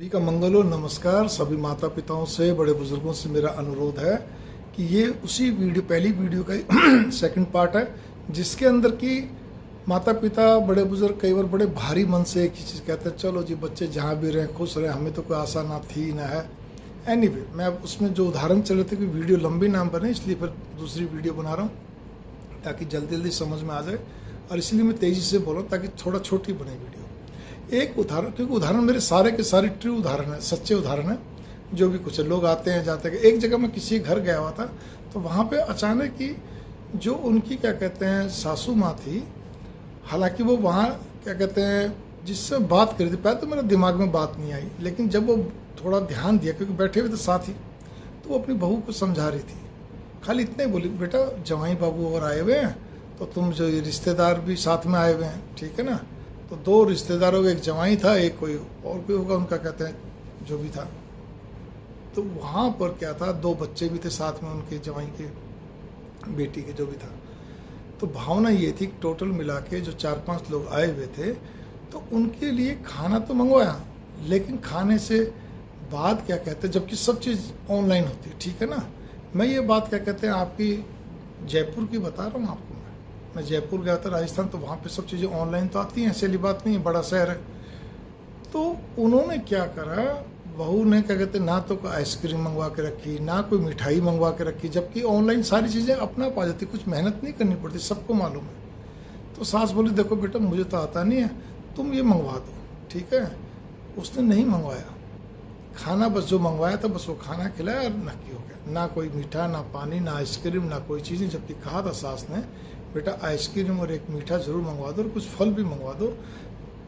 सभी का मंगल हो। नमस्कार। सभी माता पिताओं से, बड़े बुजुर्गों से मेरा अनुरोध है कि ये उसी वीडियो, पहली वीडियो का सेकंड पार्ट है, जिसके अंदर की माता पिता, बड़े बुजुर्ग कई बार बड़े भारी मन से एक ही चीज़ कहते हैं, चलो जी बच्चे जहाँ भी रहें खुश रहें, हमें तो कोई आशा ना थी ना है। एनीवे, मैं अब उसमें जो उदाहरण चल रहे थे कि वीडियो लंबी ना बने, इसलिए फिर दूसरी वीडियो बना रहा हूँ ताकि जल्दी जल्दी समझ में आ जाए, और इसलिए मैं तेज़ी से बोल रहा हूँ ताकि थोड़ा छोटी बने वीडियो। एक उदाहरण, क्योंकि उदाहरण मेरे सारे के सारे ट्रू उदाहरण है, सच्चे उदाहरण है। जो भी कुछ है, लोग आते हैं जाते हैं। एक जगह मैं किसी घर गया हुआ था, तो वहाँ पे अचानक ही जो उनकी क्या कहते हैं सासू माँ थी, हालांकि वो वहाँ क्या कहते हैं जिससे बात करी थी, पहले तो मेरे दिमाग में बात नहीं आई, लेकिन जब वो थोड़ा ध्यान दिया, क्योंकि बैठे हुए थे साथ ही, तो वो अपनी बहू को समझा रही थी। खाली इतना ही बोली, बेटा जवाई बाबू और आए हुए हैं, तो तुम जो ये रिश्तेदार भी साथ में आए हुए हैं, ठीक है ना। तो दो रिश्तेदारों का, एक जवाई था, एक कोई और कोई होगा उनका, कहते हैं जो भी था। तो वहाँ पर क्या था, दो बच्चे भी थे साथ में उनके जवाई के, बेटी के, जो भी था। तो भावना ये थी कि टोटल मिला के जो 4-5 लोग आए हुए थे, तो उनके लिए खाना तो मंगवाया, लेकिन खाने से बाद क्या कहते हैं, जबकि सब चीज़ ऑनलाइन होती है, ठीक है ना। मैं ये बात क्या कहते हैं आपकी जयपुर की बता रहा हूँ आपको। मैं जयपुर गया था राजस्थान, तो वहाँ पे सब चीज़ें ऑनलाइन तो आती हैं, ऐसी बात नहीं है, बड़ा शहर है। तो उन्होंने क्या करा, बहू ने क्या कहते हैं ना तो कोई आइसक्रीम मंगवा के रखी, ना कोई मिठाई मंगवा के रखी, जबकि ऑनलाइन सारी चीज़ें अपना पा जाती, कुछ मेहनत नहीं करनी पड़ती, सबको मालूम है। तो सास बोली, देखो बेटा मुझे तो आता नहीं है, तुम ये मंगवा दो, ठीक है। उसने नहीं मंगवाया खाना, बस जो मंगवाया था बस वो खाना खिलाया और नक्की हो गया। ना कोई मीठा, ना पानी, ना आइसक्रीम, ना कोई चीज़ें। जबकि कहा था सास ने, बेटा आइसक्रीम और एक मीठा जरूर मंगवा दो और कुछ फल भी मंगवा दो।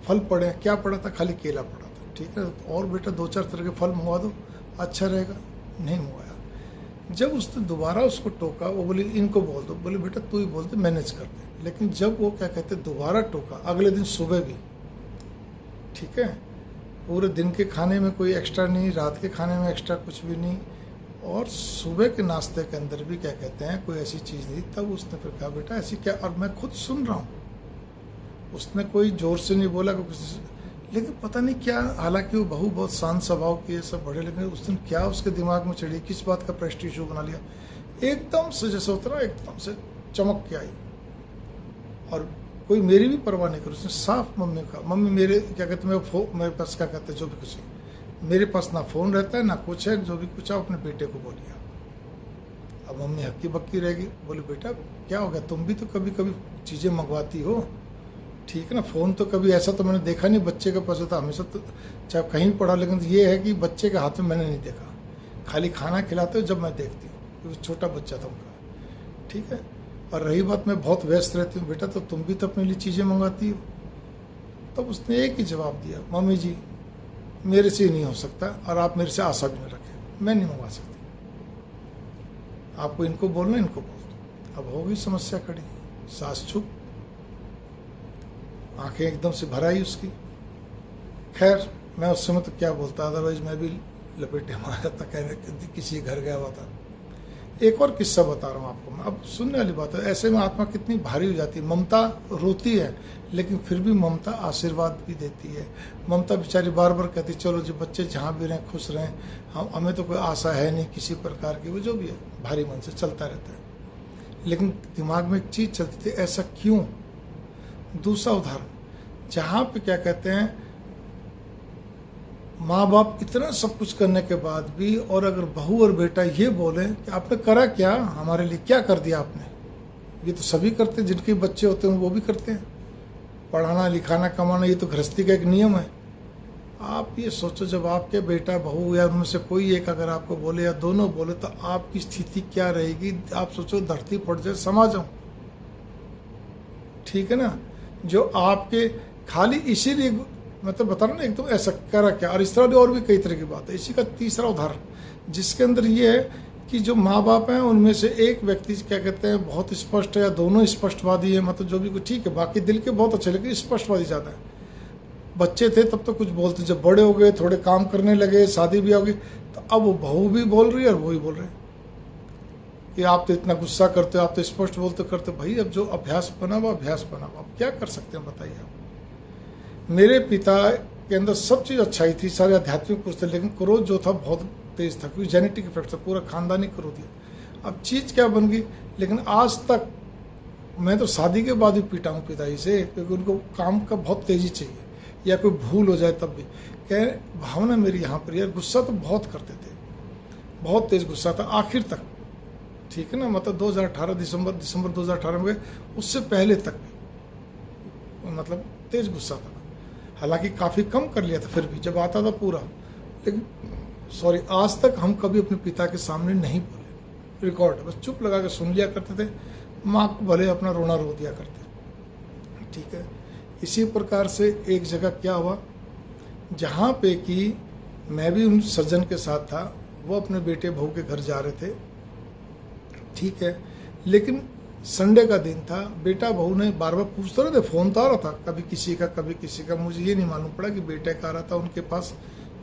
फल पड़े, क्या पड़ा था, खाली केला पड़ा था, ठीक है। और बेटा 2-4 तरह के फल मंगवा दो, अच्छा रहेगा। नहीं मंगवाया। जब उसने दोबारा उसको टोका, वो बोली इनको बोल दो, बोले बेटा तू ही बोल दे, मैनेज कर दे। लेकिन जब वो क्या कहते दोबारा टोका, अगले दिन सुबह भी, ठीक है, पूरे दिन के खाने में कोई एक्स्ट्रा नहीं, रात के खाने में एक्स्ट्रा कुछ भी नहीं, और सुबह के नाश्ते के अंदर भी क्या कहते हैं कोई ऐसी चीज़ नहीं। तब उसने फिर कहा, बेटा ऐसी क्या, और मैं खुद सुन रहा हूँ, उसने कोई जोर से नहीं बोला कुछ, लेकिन पता नहीं क्या, हालांकि वो बहू बहुत शांत स्वभाव की है, सब बड़े, लेकिन उस दिन क्या उसके दिमाग में चढ़ी, किस बात का प्रेस्टीज इशू बना लिया, एकदम से जैसे होता ना, एकदम से चमक के आई। और कोई मेरी भी परवाह नहीं करी, उसने साफ मम्मी का, मम्मी मेरे क्या कहते हैं मेरे पास क्या कहते हैं जो भी कुछ है, मेरे पास ना फ़ोन रहता है ना कुछ है, जो भी कुछ है अपने बेटे को बोलिए। अब मम्मी हक्की बक्की रहेगी, बोले बेटा क्या हो गया, तुम भी तो कभी कभी चीज़ें मंगवाती हो, ठीक है ना। फ़ोन तो कभी ऐसा तो मैंने देखा नहीं बच्चे के पास होता, हमेशा तो चाहे कहीं पढ़ा, लेकिन ये है कि बच्चे के हाथ में मैंने नहीं देखा, खाली खाना खिलाते हो जब मैं देखती हूँ, क्योंकि छोटा बच्चा था उनका, ठीक है। और रही बात, मैं बहुत व्यस्त रहती हूँ, बेटा तो तुम भी तो अपने लिए चीज़ें मंगाती हो। तब उसने एक ही जवाब दिया, मम्मी जी मेरे से नहीं हो सकता, और आप मेरे से आशा भी न रखें, मैं नहीं मंगवा सकती, आपको इनको बोलना, इनको बोल दो। अब होगी समस्या खड़ी, सास चुप, आंखें एकदम से भर आई उसकी। खैर मैं उस समय तो क्या बोलता, अदरवाइज मैं भी लपेटे मार जाता, कहने किसी घर गया हुआ था। एक और किस्सा बता रहा हूँ आपको मैं, अब सुनने वाली बात है। ऐसे में आत्मा कितनी भारी हो जाती है। ममता रोती है, लेकिन फिर भी ममता आशीर्वाद भी देती है। ममता बेचारी बार बार कहती, चलो जी बच्चे जहाँ भी रहें खुश रहें, हमें तो कोई आशा है नहीं किसी प्रकार की, वो जो भी है भारी मन से चलता रहता है। लेकिन दिमाग में एक चीज़ चलती थी, ऐसा क्यों। दूसरा उदाहरण, जहाँ पे क्या कहते हैं माँ बाप इतना सब कुछ करने के बाद भी, और अगर बहू और बेटा ये बोले कि आपने करा क्या, हमारे लिए क्या कर दिया आपने, ये तो सभी करते हैं, जिनके बच्चे होते हैं वो भी करते हैं, पढ़ाना लिखाना कमाना, ये तो गृहस्थी का एक नियम है। आप ये सोचो, जब आपके बेटा बहू या उनमें से कोई एक अगर आपको बोले या दोनों बोले, तो आपकी स्थिति क्या रहेगी। आप सोचो धरती फट जाए, समा जाओ, ठीक है ना। जो आपके खाली इसीलिए मतलब बता रहा ना, एकदम ऐसा करा क्या। और इस तरह भी और भी कई तरह की बात है। इसी का तीसरा उदाहरण, जिसके अंदर ये है कि जो माँ बाप हैं उनमें से एक व्यक्ति क्या कहते हैं बहुत स्पष्ट है, या दोनों स्पष्टवादी है, मतलब जो भी कुछ ठीक है, बाकी दिल के बहुत अच्छे, लेकिन स्पष्टवादी ज़्यादा है। बच्चे थे तब तो कुछ बोलते, जब बड़े हो गए, थोड़े काम करने लगे, शादी भी हो गई, तो अब वो बहू भी बोल रही है और वो भी बोल रहे हैं कि आप तो इतना गुस्सा करते हो, आप तो स्पष्ट बोलते करते। भाई अब जो अभ्यास बना वो अभ्यास बना, अब क्या कर सकते हैं बताइए आप। मेरे पिता के अंदर सब चीज़ अच्छाई थी, सारे आध्यात्मिक पुरुष थे, लेकिन क्रोध जो था बहुत तेज था, क्योंकि जेनेटिक इफेक्ट था, पूरा खानदानी क्रोध है। अब चीज़ क्या बन गई, लेकिन आज तक मैं तो शादी के बाद भी पीटा हूँ पिताजी से, क्योंकि उनको काम का बहुत तेज़ी चाहिए, या कोई भूल हो जाए तब भी कह भावना मेरी यहाँ पर यार, गुस्सा तो बहुत करते थे, बहुत तेज़ गुस्सा था आखिर तक, ठीक है ना। मतलब 2018 दिसंबर 2018 में, उससे पहले तक भी मतलब तेज़ गुस्सा था। हालांकि काफ़ी कम कर लिया था, फिर भी जब आता था पूरा। लेकिन सॉरी, आज तक हम कभी अपने पिता के सामने नहीं बोले, रिकॉर्ड बस चुप लगा के सुन लिया करते थे, माँ को भले अपना रोना रो दिया करते, ठीक है। इसी प्रकार से एक जगह क्या हुआ, जहाँ पे कि मैं भी उन सज्जन के साथ था, वो अपने बेटे बहू के घर जा रहे थे, ठीक है। लेकिन संडे का दिन था, बेटा बहू ने बार बार पूछते रहे थे, फ़ोन तो आ रहा था कभी किसी का कभी किसी का, मुझे ये नहीं मालूम पड़ा कि बेटे का आ रहा था उनके पास,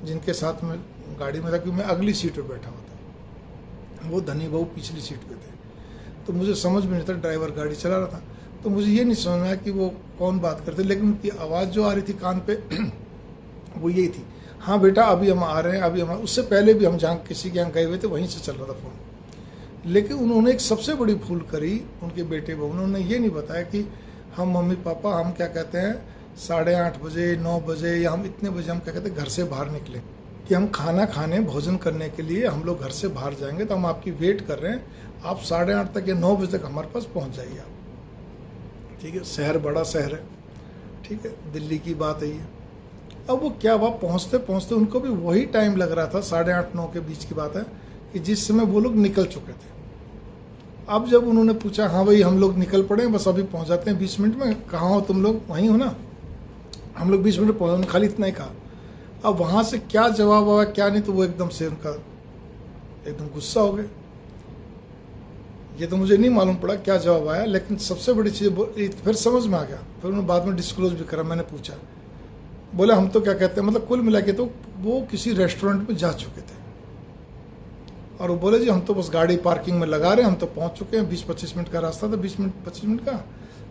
जिनके साथ में गाड़ी में था, क्योंकि मैं अगली सीट पर बैठा हुआ था, वो धनी बहू पिछली सीट पे थे। तो मुझे समझ में नहीं था, ड्राइवर गाड़ी चला रहा था, तो मुझे ये नहीं समझ में आया कि वो कौन बात करते, लेकिन उनकी आवाज़ जो आ रही थी कान पे वो यही थी, हाँ बेटा अभी हम आ रहे हैं, अभी हम। उससे पहले भी हम जहाँ किसी के यहाँ गए हुए थे वहीं से चल रहा था फ़ोन। लेकिन उन्होंने एक सबसे बड़ी भूल करी, उनके बेटे बहू ने, उन्होंने ये नहीं बताया कि हम मम्मी पापा हम क्या कहते हैं 8:30 बजे 9 बजे या हम इतने बजे हम क्या कहते हैं घर से बाहर निकले, कि हम खाना खाने भोजन करने के लिए हम लोग घर से बाहर जाएंगे, तो हम आपकी वेट कर रहे हैं, आप 8:30 तक या 9 बजे तक हमारे पास पहुंच जाइए आप, ठीक है। शहर बड़ा शहर है, ठीक है, दिल्ली की बात है ये। अब वो क्या हुआ, पहुंचते पहुंचते उनको भी वही टाइम लग रहा था, 8:30-9 के बीच की बात है, कि जिस समय वो लोग निकल चुके थे। अब जब उन्होंने पूछा, हाँ भाई हम लोग निकल पड़े, बस अभी पहुंच जाते हैं 20 मिनट में, कहाँ हो तुम लोग, वहीं हो ना, हम लोग 20 मिनट में पहुँच, खाली इतना ही कहा। अब वहाँ से क्या जवाब आया क्या नहीं, तो वो एकदम से उनका एकदम गुस्सा हो गए। ये तो मुझे नहीं मालूम पड़ा क्या जवाब आया, लेकिन सबसे बड़ी चीज़ फिर समझ में आ गया, फिर उन्होंने बाद में डिस्क्लोज भी करा। मैंने पूछा, बोले हम तो क्या कहते हैं, मतलब कुल मिला के तो वो किसी रेस्टोरेंट में जा चुके थे, और वो बोले जी हम तो बस गाड़ी पार्किंग में लगा रहे हैं, हम तो पहुंच चुके हैं, 20-25 मिनट का रास्ता था, 20-25 मिनट का,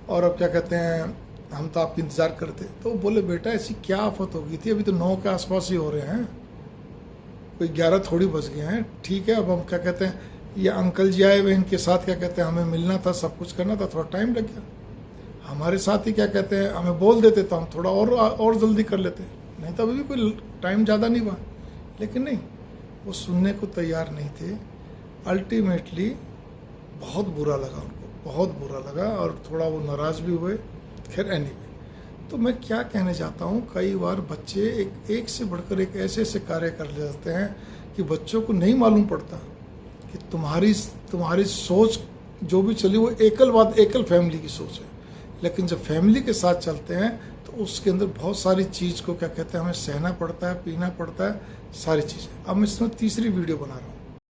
और अब क्या कहते हैं हम तो आपकी इंतज़ार करते। तो वो बोले बेटा ऐसी क्या आफत हो गई थी, अभी तो 9 के आसपास ही हो रहे हैं, कोई 11 थोड़ी बज गए हैं, ठीक है। अब हम क्या कहते हैं, ये अंकल जी आए हुए, इनके साथ क्या कहते हैं हमें मिलना था, सब कुछ करना था, थोड़ा टाइम लग गया। हमारे साथ ही क्या कहते हैं हमें बोल देते तो हम थोड़ा और जल्दी कर लेते, नहीं तो अभी भी कोई टाइम ज़्यादा नहीं हुआ। लेकिन नहीं, वो सुनने को तैयार नहीं थे। अल्टीमेटली बहुत बुरा लगा उनको, बहुत बुरा लगा, और थोड़ा वो नाराज़ भी हुए। खैर एनीवे, तो मैं क्या कहने चाहता हूँ, कई बार बच्चे एक से बढ़कर एक ऐसे कार्य कर लेते हैं कि बच्चों को नहीं मालूम पड़ता कि तुम्हारी सोच जो भी चली वो एकल फैमिली की सोच है, लेकिन जब फैमिली के साथ चलते हैं तो उसके अंदर बहुत सारी चीज़ को क्या कहते हैं हमें सहना पड़ता है, पीना पड़ता है, सारी चीज़ें। अब मैं इसमें तीसरी वीडियो बना रहा हूँ।